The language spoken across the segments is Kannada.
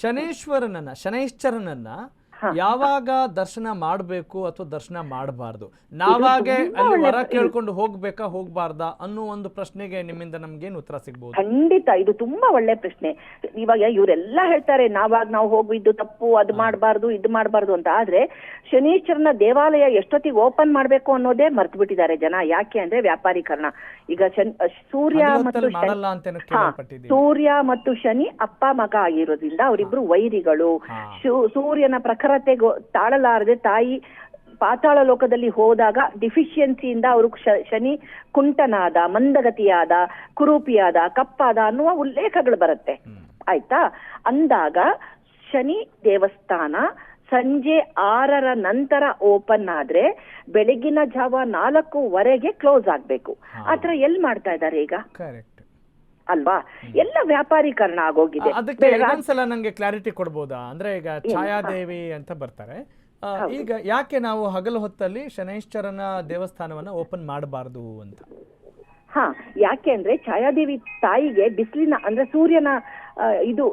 ಶನೈಶ್ಚರನನ್ನ ಯಾವಾಗ ದರ್ಶನ ಮಾಡಬೇಕು ಅಥವಾ ದರ್ಶನ ಮಾಡಬಾರ್ದು, ನಾವಾಗೆ ಅಲ್ಲಿ ವರ ಕೇಳ್ಕೊಂಡು ಹೋಗ್ಬೇಕಾ ಹೋಗ್ಬಾರ್ದಾ ಅನ್ನೋ ಒಂದು ಪ್ರಶ್ನೆಗೆ ನಿಮ್ಮಿಂದ ನಮ್ಗೇನು ಉತ್ತರ ಸಿಗ್ಬೋದು? ಖಂಡಿತ ಇದು ತುಂಬಾ ಒಳ್ಳೆ ಪ್ರಶ್ನೆ. ಇವಾಗ ಇವರೆಲ್ಲ ಹೇಳ್ತಾರೆ ನಾವು ಹೋಗಿದ್ದು ತಪ್ಪು, ಅದು ಮಾಡಬಾರ್ದು ಇದು ಮಾಡಬಾರ್ದು ಅಂತ. ಆದ್ರೆ ಶನೀಶ್ವರನ ದೇವಾಲಯ ಎಷ್ಟೊತ್ತಿಗೆ ಓಪನ್ ಮಾಡ್ಬೇಕು ಅನ್ನೋದೇ ಮರ್ತು ಬಿಟ್ಟಿದ್ದಾರೆ ಜನ. ಯಾಕೆ ಅಂದ್ರೆ ವ್ಯಾಪಾರೀಕರಣ. ಈಗ ಸೂರ್ಯ ಮತ್ತು ಶನಿ ಅಪ್ಪ ಮಗ ಆಗಿರೋದ್ರಿಂದ ಅವರಿಬ್ರು ವೈರಿಗಳು. ಸೂರ್ಯನ ಪ್ರಖರತೆಗೆ ತಾಳಲಾರದೆ ತಾಯಿ ಪಾತಾಳ ಲೋಕದಲ್ಲಿ ಹೋದಾಗ ಡಿಫಿಷಿಯನ್ಸಿಯಿಂದ ಅವರು ಶನಿ ಕುಂಟನಾದ, ಮಂದಗತಿಯಾದ, ಕುರೂಪಿಯಾದ, ಕಪ್ಪಾದ ಅನ್ನುವ ಉಲ್ಲೇಖಗಳು ಬರುತ್ತೆ. ಆಯ್ತಾ? ಅಂದಾಗ ಶನಿ ದೇವಸ್ಥಾನ ಸಂಜೆ 6ರ ನಂತರ ಓಪನ್ ಆದ್ರೆ ಬೆಳಗಿನ ಜಾವ 4ವರೆಗೆ ಕ್ಲೋಸ್ ಆಗ್ಬೇಕು. ಆತರ ಎಲ್ಲಿ ಮಾಡ್ತಾ ಇದ್ದಾರೆ ಈಗ ಅಲ್ವಾ? ಎಲ್ಲ ವ್ಯಾಪಾರೀಕರಣ ಆಗೋಗಿದೆ. ಅದಕ್ಕೆ ಇನ್ನೊಂದ್ಸಲ ನಂಗೆ ಕ್ಲಾರಿಟಿ ಕೊಡ್ಬೋದಾ? ಅಂದ್ರೆ ಈಗ ಛಾಯಾದೇವಿ ಅಂತ ಬರ್ತಾರೆ, ಈಗ ಯಾಕೆ ನಾವು ಹಗಲು ಹೊತ್ತಲ್ಲಿ ಶನೈಶ್ಚರನ ದೇವಸ್ಥಾನವನ್ನ ಓಪನ್ ಮಾಡಬಾರ್ದು ಅಂತ? ಯಾಕೆ ಅಂದ್ರೆ ಛಾಯಾದೇವಿ ತಾಯಿಗೆ ಬಿಸಿಲಿನ ಅಂದ್ರೆ ಸೂರ್ಯನ ಇದು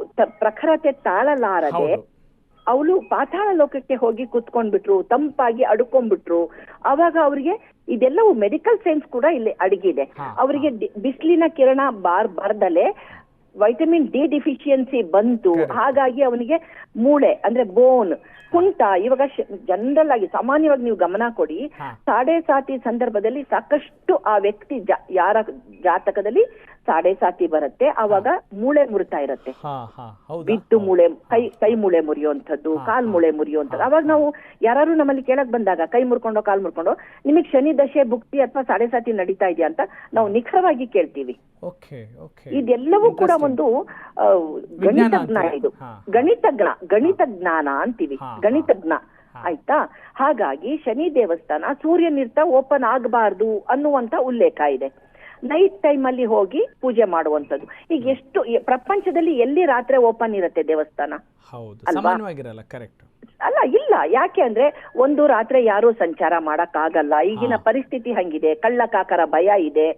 ಪ್ರಖರತೆ ತಾಳಲಾರದೆ ಅವಳು ಪಾತಾಳ ಲೋಕಕ್ಕೆ ಹೋಗಿ ಕುತ್ಕೊಂಡ್ಬಿಟ್ರು, ತಂಪಾಗಿ ಅಡ್ಕೊಂಡ್ಬಿಟ್ರು. ಅವಾಗ ಅವ್ರಿಗೆ ಇದೆಲ್ಲವೂ ಮೆಡಿಕಲ್ ಸೈನ್ಸ್ ಕೂಡ ಇಲ್ಲಿ ಅಡಗಿದೆ. ಅವರಿಗೆ ಬಿಸಿಲಿನ ಕಿರಣ ಬಾರ್ದಲೆ ವೈಟಮಿನ್ ಡಿ ಡಿಫಿಷಿಯನ್ಸಿ ಬಂತು. ಹಾಗಾಗಿ ಅವನಿಗೆ ಮೂಳೆ ಅಂದ್ರೆ ಬೋನ್ ಕುಂಟ. ಇವಾಗ ಜನರಲ್ ಆಗಿ ಸಾಮಾನ್ಯವಾಗಿ ನೀವು ಗಮನ ಕೊಡಿ, 7.5 ಸಂದರ್ಭದಲ್ಲಿ ಸಾಕಷ್ಟು ಆ ವ್ಯಕ್ತಿ ಯಾರ ಜಾತಕದಲ್ಲಿ 7.5 ಬರುತ್ತೆ, ಅವಾಗ ಮೂಳೆ ಮುರಿತಾ ಇರತ್ತೆ. ಬಿಟ್ಟು ಮೂಳೆ, ಕೈ ಮೂಳೆ ಮುರಿಯುವಂಥದ್ದು, ಕಾಲ್ ಮೂಳೆ ಮುರಿಯುವಂಥದ್ದು. ಅವಾಗ ನಾವು ಯಾರು ನಮ್ಮಲ್ಲಿ ಕೇಳಕ್ ಬಂದಾಗ ಕೈ ಮುರ್ಕೊಂಡೋ ಕಾಲ್ ಮುರ್ಕೊಂಡೋ ನಿಮಗ್ ಶನಿ ದಶೆ ಭುಕ್ತಿ ಅಥವಾ 7.5 ನಡೀತಾ ಇದೆಯಾ ಅಂತ ನಾವು ನಿಖರವಾಗಿ ಕೇಳ್ತೀವಿ. ಇದೆಲ್ಲವೂ ಕೂಡ ಒಂದು ಗಣಿತಜ್ಞ, ಇದು ಗಣಿತ ಜ್ಞಾನ ಅಂತೀವಿ, ಗಣಿತಜ್ಞ. ಆಯ್ತಾ? ಹಾಗಾಗಿ ಶನಿ ದೇವಸ್ಥಾನ ಸೂರ್ಯನಿರ್ತ ಓಪನ್ ಆಗಬಾರ್ದು ಅನ್ನುವಂತ ಉಲ್ಲೇಖ ಇದೆ. ನೈಟ್ ಟೈಮ್ ಅಲ್ಲಿ ಹೋಗಿ ಪೂಜೆ ಮಾಡುವಂತದ್ದು. ಈಗ ಎಷ್ಟು ಪ್ರಪಂಚದಲ್ಲಿ ಎಲ್ಲಿ ರಾತ್ರಿ ಓಪನ್ ಇರುತ್ತೆ ದೇವಸ್ಥಾನ? ಅಲ್ಲ, ಇಲ್ಲ. ಯಾಕೆ ಅಂದ್ರೆ ಒಂದು ರಾತ್ರಿ ಯಾರು ಸಂಚಾರ ಮಾಡಕ್ ಆಗಲ್ಲ, ಈಗಿನ ಪರಿಸ್ಥಿತಿ ಹಂಗಿದೆ, ಕಳ್ಳ ಕಾಕರ ಭಯ ಇದೆ.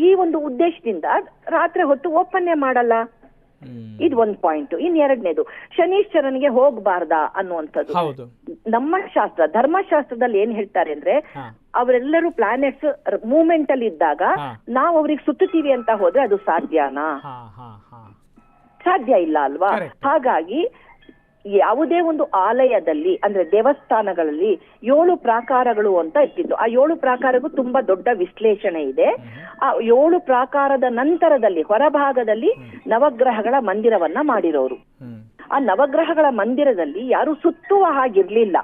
ಈ ಒಂದು ಉದ್ದೇಶದಿಂದ ರಾತ್ರಿ ಹೊತ್ತು ಓಪನ್ನೇ ಮಾಡಲ್ಲ. ಇದು ಒಂದ್ ಪಾಯಿಂಟ್. ಎರಡನೇದು, ಶನೀಶ್ವರನಿಗೆ ಹೋಗ್ಬಾರ್ದಾ ಅನ್ನುವಂಥದ್ದು. ನಮ್ಮ ಶಾಸ್ತ್ರ, ಧರ್ಮಶಾಸ್ತ್ರದಲ್ಲಿ ಏನ್ ಹೇಳ್ತಾರೆ ಅಂದ್ರೆ, ಅವರೆಲ್ಲರೂ ಪ್ಲಾನೆಟ್ಸ್ ಮೂವ್ಮೆಂಟ್ ಅಲ್ಲಿ ಇದ್ದಾಗ ನಾವು ಅವ್ರಿಗೆ ಸುತ್ತುತ್ತೀವಿ ಅಂತ ಹೋದ್ರೆ ಅದು ಸಾಧ್ಯನಾ? ಸಾಧ್ಯ ಇಲ್ಲ ಅಲ್ವಾ? ಹಾಗಾಗಿ ಯಾವುದೇ ಒಂದು ಆಲಯದಲ್ಲಿ ಅಂದ್ರೆ ದೇವಸ್ಥಾನಗಳಲ್ಲಿ 7 ಪ್ರಾಕಾರಗಳು ಅಂತ ಇರ್ತಿತ್ತು. ಆ 7 ಪ್ರಾಕಾರಕ್ಕೂ ತುಂಬಾ ದೊಡ್ಡ ವಿಶ್ಲೇಷಣೆ ಇದೆ. ಆ 7 ಪ್ರಾಕಾರದ ನಂತರದಲ್ಲಿ ಹೊರಭಾಗದಲ್ಲಿ ನವಗ್ರಹಗಳ ಮಂದಿರವನ್ನ ಮಾಡಿರೋರು. ಆ ನವಗ್ರಹಗಳ ಮಂದಿರದಲ್ಲಿ ಯಾರು ಸುತ್ತುವ ಹಾಗಿರ್ಲಿಲ್ಲ.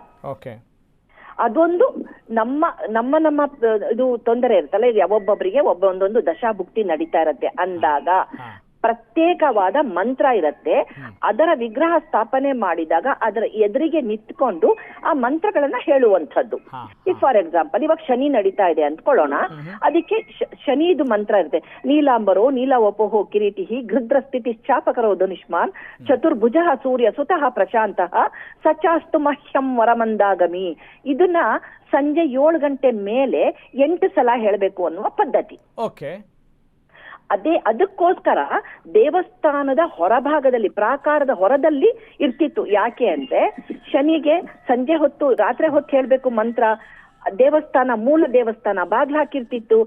ಅದೊಂದು ನಮ್ಮ ಇದು ತೊಂದರೆ ಇರುತ್ತಲ್ಲ, ಒಬ್ಬೊಬ್ಬರಿಗೆ ಒಂದೊಂದು ದಶಾಭುಕ್ತಿ ನಡೀತಾ ಇರತ್ತೆ ಅಂದಾಗ ಪ್ರತ್ಯೇಕವಾದ ಮಂತ್ರ ಇರುತ್ತೆ. ಅದರ ವಿಗ್ರಹ ಸ್ಥಾಪನೆ ಮಾಡಿದಾಗ ಅದರ ಎದುರಿಗೆ ನಿಂತ್ಕೊಂಡು ಆ ಮಂತ್ರಗಳನ್ನ ಹೇಳುವಂಥದ್ದು. ಈಗ ಫಾರ್ ಎಕ್ಸಾಂಪಲ್ ಇವಾಗ ಶನಿ ನಡೀತಾ ಇದೆ ಅಂದ್ಕೊಳ್ಳೋಣ, ಅದಕ್ಕೆ ಶನಿದು ಮಂತ್ರ ಇರುತ್ತೆ. ನೀಲಾಂಬರೋ ನೀಲವಪೋಹೋ ಕಿರೀಟಿ ಗೃದ್ರಸ್ಥಿತಿ ಚಾಪಕರೋ ಧನುಷ್ಮಾನ್ ಚತುರ್ಭುಜ ಸೂರ್ಯ ಸುತಃ ಪ್ರಶಾಂತಃ ಸಚಾಸ್ತು ಮಹ್ಯಂ ವರಮಂದಾಗಮಿ. ಇದನ್ನ ಸಂಜೆ 7 ಗಂಟೆ ಮೇಲೆ 8 ಸಲ ಹೇಳಬೇಕು ಅನ್ನುವ ಪದ್ಧತಿ. ಅದಕ್ಕೋಸ್ಕರ ದೇವಸ್ಥಾನದ ಹೊರಭಾಗದಲ್ಲಿ ಪ್ರಾಕಾರದ ಹೊರದಲ್ಲಿ ಇರ್ತಿತ್ತು. ಯಾಕೆ ಅಂದ್ರೆ ಶನಿಗೆ ಸಂಜೆ ಹೊತ್ತು ರಾತ್ರಿ ಹೊತ್ತು ಹೇಳ್ಬೇಕು ಮಂತ್ರ. ದೇವಸ್ಥಾನ ಮೂಲ ದೇವಸ್ಥಾನ ಬಾಗ್ಲು ಹಾಕಿರ್ತಿತ್ತು.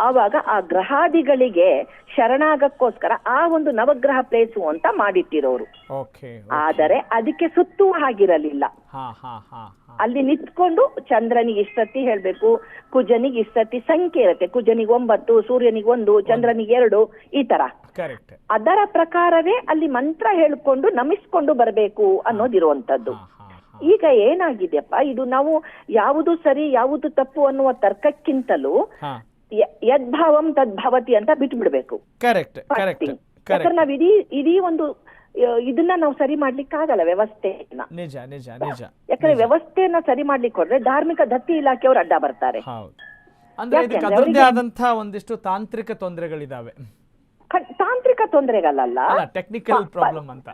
ಆವಾಗ ಆ ಗ್ರಹಾದಿಗಳಿಗೆ ಶರಣಾಗಕ್ಕೋಸ್ಕರ ಆ ಒಂದು ನವಗ್ರಹ ಪ್ಲೇಸು ಅಂತ ಮಾಡಿಟ್ಟಿರೋರು. ಆದರೆ ಅದಕ್ಕೆ ಸುತ್ತುವ ಹಾಗಿರಲಿಲ್ಲ. ಅಲ್ಲಿ ನಿಂತ್ಕೊಂಡು ಚಂದ್ರನಿಗೆ ಇಷ್ಟತಿ ಹೇಳ್ಬೇಕು, ಕುಜನಿಗೆ ಇಷ್ಟತಿ ಸಂಖ್ಯೆ ಇರುತ್ತೆ. ಕುಜನಿಗೆ 9, ಸೂರ್ಯನಿಗೆ 1, ಚಂದ್ರನಿಗೆ 2, ಈ ತರ. ಅದರ ಪ್ರಕಾರವೇ ಅಲ್ಲಿ ಮಂತ್ರ ಹೇಳ್ಕೊಂಡು ನಮಿಸ್ಕೊಂಡು ಬರಬೇಕು ಅನ್ನೋದಿರುವಂತದ್ದು. ಈಗ ಏನಾಗಿದೆಯಪ್ಪ, ಇದು ನಾವು ಯಾವುದು ಸರಿ ಯಾವುದು ತಪ್ಪು ಅನ್ನುವ ತರ್ಕಕ್ಕಿಂತಲೂ ಯದ್ಭಾವಂ ತದ್ಭವತಿ ಅಂತ ಬಿಟ್ಬಿಡ್ಬೇಕು. ಯಾಕಂದ್ರೆ ನಾವ್ ಇಡೀ ಒಂದು ಇದನ್ನ ನಾವು ಸರಿ ಮಾಡ್ಲಿಕ್ಕೆ ಆಗಲ್ಲ ವ್ಯವಸ್ಥೆಯನ್ನ. ಯಾಕಂದ್ರೆ ವ್ಯವಸ್ಥೆಯನ್ನ ಸರಿ ಮಾಡ್ಲಿಕ್ಕೆ ಹೋದ್ರೆ ಧಾರ್ಮಿಕ ದತ್ತಿ ಇಲಾಖೆಯವರು ಅಡ್ಡ ಬರ್ತಾರೆ. ಒಂದಿಷ್ಟು ತಾಂತ್ರಿಕ ತೊಂದರೆಗಳಿದಾವೆ. ತಾಂತ್ರಿಕ ತೊಂದರೆಗಳಲ್ಲ, ಟೆಕ್ನಿಕಲ್ ಪ್ರಾಬ್ಲಮ್ ಅಂತ.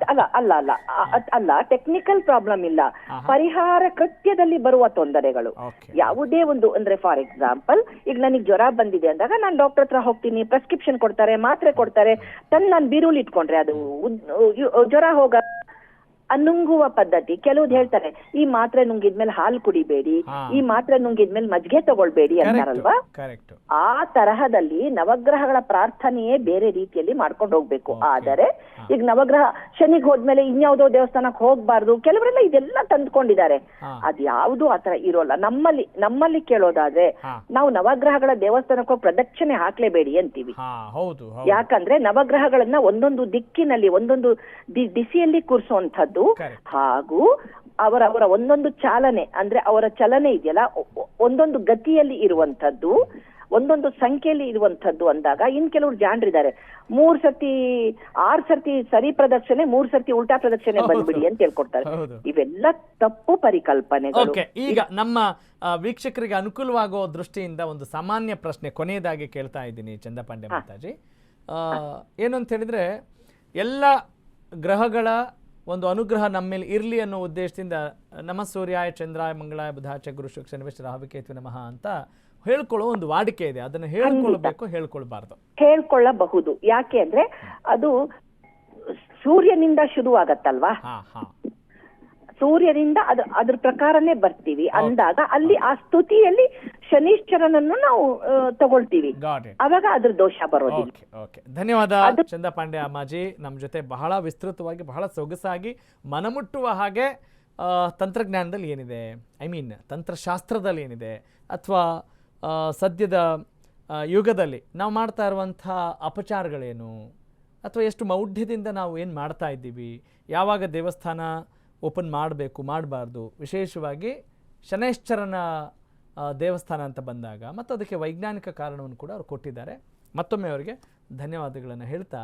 ಅಲ್ಲ ಟೆಕ್ನಿಕಲ್ ಪ್ರಾಬ್ಲಮ್ ಇಲ್ಲ, ಪರಿಹಾರ ಕೃತ್ಯದಲ್ಲಿ ಬರುವ ತೊಂದರೆಗಳು. ಯಾವುದೇ ಒಂದು ಅಂದ್ರೆ ಫಾರ್ ಎಕ್ಸಾಂಪಲ್ ಈಗ ನನಗೆ ಜ್ವರ ಬಂದಿದೆ ಅಂದಾಗ ನಾನು ಡಾಕ್ಟರ್ ಹತ್ರ ಹೋಗ್ತೀನಿ, ಪ್ರಿಸ್ಕ್ರಿಪ್ಷನ್ ಕೊಡ್ತಾರೆ, ಮಾತ್ರೆ ಕೊಡ್ತಾರೆ, ನಾನು ಬೀರುಲಿ ಇಟ್ಕೊಂಡ್ರೆ ಅದು ಜ್ವರ ನುಂಗುವ ಪದ್ಧತಿ. ಕೆಲವ್ರು ಹೇಳ್ತಾರೆ ಈ ಮಾತ್ರೆ ನುಂಗಿದ್ಮೇಲೆ ಹಾಲು ಕುಡಿಬೇಡಿ, ಈ ಮಾತ್ರೆ ನುಂಗಿದ್ಮೇಲೆ ಮಜ್ಜಿಗೆ ತಗೊಳ್ಬೇಡಿ ಅಂತಾರಲ್ವಾ. ಆ ತರಹದಲ್ಲಿ ನವಗ್ರಹಗಳ ಪ್ರಾರ್ಥನೆಯೇ ಬೇರೆ ರೀತಿಯಲ್ಲಿ ಮಾಡ್ಕೊಂಡು ಹೋಗ್ಬೇಕು. ಆದರೆ ಈಗ ನವಗ್ರಹ ಶನಿಗೆ ಹೋದ್ಮೇಲೆ ಇನ್ಯಾವುದೋ ದೇವಸ್ಥಾನಕ್ಕೆ ಹೋಗ್ಬಾರ್ದು, ಕೆಲವರೆಲ್ಲ ಇದೆಲ್ಲ ತಂದ್ಕೊಂಡಿದ್ದಾರೆ. ಅದ್ಯಾವುದು ಆತರ ಇರೋಲ್ಲ. ನಮ್ಮಲ್ಲಿ ಕೇಳೋದಾದ್ರೆ ನಾವು ನವಗ್ರಹಗಳ ದೇವಸ್ಥಾನಕ್ಕೆ ಹೋಗಿ ಪ್ರದಕ್ಷಿಣೆ ಹಾಕ್ಲೇಬೇಡಿ ಅಂತೀವಿ. ಯಾಕಂದ್ರೆ ನವಗ್ರಹಗಳನ್ನ ಒಂದೊಂದು ದಿಕ್ಕಿನಲ್ಲಿ ಒಂದೊಂದು ದಿಸೆಯಲ್ಲಿ ಕೂರಿಸುವಂಥದ್ದು ಹಾಗೂ ಅವರ ಒಂದೊಂದು ಚಾಲನೆ ಅಂದ್ರೆ ಅವರ ಚಲನೆ ಇದೆಯಲ್ಲ ಒಂದೊಂದು ಗತಿಯಲ್ಲಿ ಇರುವಂತದ್ದು, ಒಂದೊಂದು ಸಂಖ್ಯೆಯಲ್ಲಿ ಇರುವಂತದ್ದು ಅಂದಾಗ ಇನ್ ಕೆಲವರು ಜಾಣರಿದ್ದಾರೆ. 6 ಸರ್ತಿ ಸರಿ ಪ್ರದಕ್ಷಿಣೆ, 3 ಸರ್ತಿ ಉಲ್ಟಾ ಪ್ರದಕ್ಷಿಣೆ ಬಂದ್ಬಿಡಿ ಅಂತ ಹೇಳ್ಕೊಡ್ತಾರೆ. ಇವೆಲ್ಲ ತಪ್ಪು ಪರಿಕಲ್ಪನೆಗಳು. ಈಗ ನಮ್ಮ ವೀಕ್ಷಕರಿಗೆ ಅನುಕೂಲವಾಗೋ ದೃಷ್ಟಿಯಿಂದ ಒಂದು ಸಾಮಾನ್ಯ ಪ್ರಶ್ನೆ ಕೊನೆಯದಾಗಿ ಕೇಳ್ತಾ ಇದ್ದೀನಿ ಚಂದಪಾಂಡೆ ಮಾತಾಜಿ. ಏನು ಅಂತ ಹೇಳಿದ್ರೆ, ಎಲ್ಲ ಗ್ರಹಗಳ ಒಂದು ಅನುಗ್ರಹ ನಮ್ಮ ಮೇಲೆ ಇರಲಿ ಅನ್ನೋ ಉದ್ದೇಶದಿಂದ ನಮ ಸೂರ್ಯಾಯ ಚಂದ್ರಾಯ ಮಂಗಳಾಯ ಬುಧಾಚ ಗುರು ಶುಕ್ರ ಶನಿಶ್ಚರ ರಾಹುಕೇತು ನಮಃ ಅಂತ ಹೇಳ್ಕೊಳ್ಳೋ ಒಂದು ವಾಡಿಕೆ ಇದೆ. ಅದನ್ನು ಹೇಳ್ಕೊಳ್ಬೇಕು, ಹೇಳ್ಕೊಳ್ಬಾರ್ದು? ಹೇಳ್ಕೊಳ್ಳಬಹುದು. ಯಾಕೆ ಅಂದ್ರೆ ಅದು ಸೂರ್ಯನಿಂದ ಶುರುವಾಗತ್ತಲ್ವಾ, ಸೂರ್ಯನಿಂದ ಅದ್ರ ಪ್ರಕಾರನೇ ಬರ್ತೀವಿ ಅಂದಾಗ ಅಲ್ಲಿ ಆ ಸ್ತುತಿಯಲ್ಲಿ ಶನೀಶ್ವರನನ್ನು ನಾವು ತಗೊಳ್ತೀವಿ, ಅವಾಗ ಅದ್ರ ದೋಷ ಬರೋದಿಲ್ಲ. ಧನ್ಯವಾದ ಚಂದಪಾಂಡೆ ಅಮ್ಮಾಜಿ. ನಮ್ಮ ಜೊತೆ ಬಹಳ ವಿಸ್ತೃತವಾಗಿ, ಬಹಳ ಸೊಗಸಾಗಿ, ಮನಮುಟ್ಟುವ ಹಾಗೆ ತಂತ್ರಜ್ಞಾನದಲ್ಲಿ ಏನಿದೆ, ತಂತ್ರಶಾಸ್ತ್ರದಲ್ಲಿ ಏನಿದೆ, ಅಥವಾ ಸದ್ಯದ ಯುಗದಲ್ಲಿ ನಾವು ಮಾಡ್ತಾ ಇರುವಂಥ ಅಪಚಾರಗಳೇನು, ಅಥವಾ ಎಷ್ಟು ಮೌಢ್ಯದಿಂದ ನಾವು ಏನು ಮಾಡ್ತಾ ಇದ್ದೀವಿ, ಯಾವಾಗ ದೇವಸ್ಥಾನ ಓಪನ್ ಮಾಡಬೇಕು ಮಾಡಬಾರ್ದು, ವಿಶೇಷವಾಗಿ ಶನೈಶ್ಚರನ ದೇವಸ್ಥಾನ ಅಂತ ಬಂದಾಗ ಮತ್ತು ಅದಕ್ಕೆ ವೈಜ್ಞಾನಿಕ ಕಾರಣವನ್ನು ಕೂಡ ಅವರು ಕೊಟ್ಟಿದ್ದಾರೆ. ಮತ್ತೊಮ್ಮೆ ಅವರಿಗೆ ಧನ್ಯವಾದಗಳನ್ನು ಹೇಳ್ತಾ